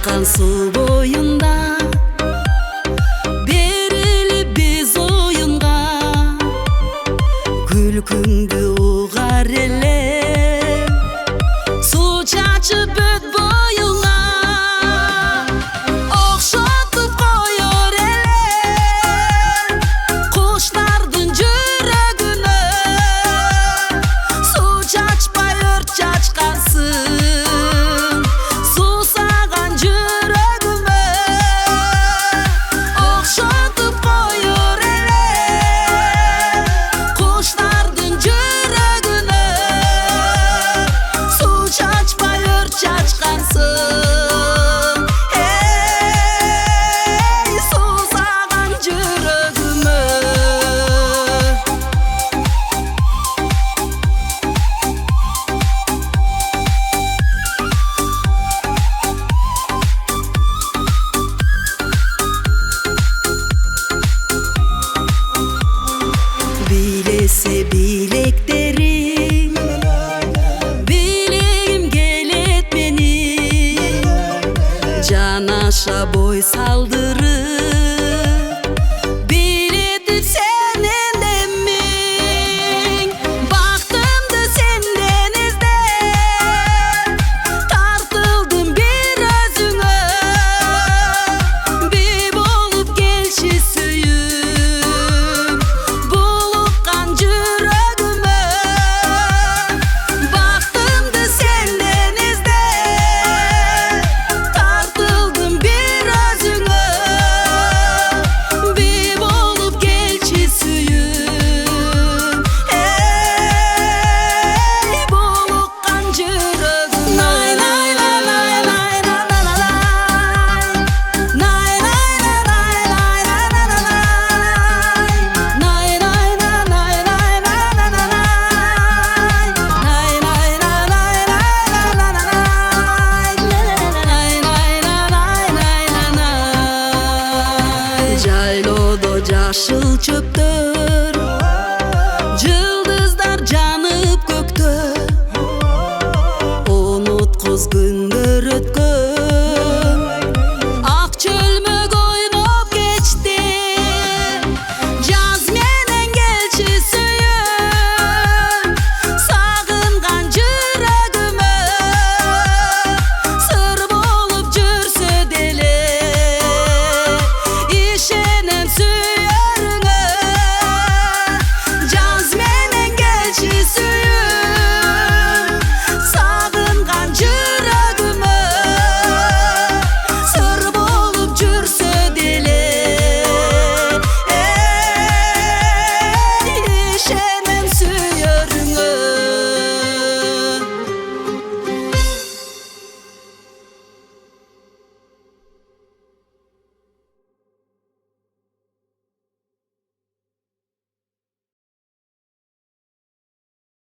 Akkan su boyunda berilip biz oyunga, күлкүңдү угар элем, су чачып өт боюңа, окшотуп коёр элем куштардын жүрөгүнө. Су чачпай өрт чачкансың, суусаган жүрөгүмө, окшотуп коёр элем куштардын жүрөгүнө. Су чачпай өрт чачкансың, суусаган жүрөгүмө. Билесе билектериң, билегим келет менин, жанаша бой салдырып, билетип сенен эмиң. Бактымды сенден издеп, тартылдым бир өзүңө, би болуп келчи сүйүп, булуккан жүрөгүмө. Бактымды сенден издеп, тартылдым бир өзүңө, би болуп келчи сүйүп, булуккан жүрөгүмө. Най най най най най най най Жайлоодо жашыл чөптөр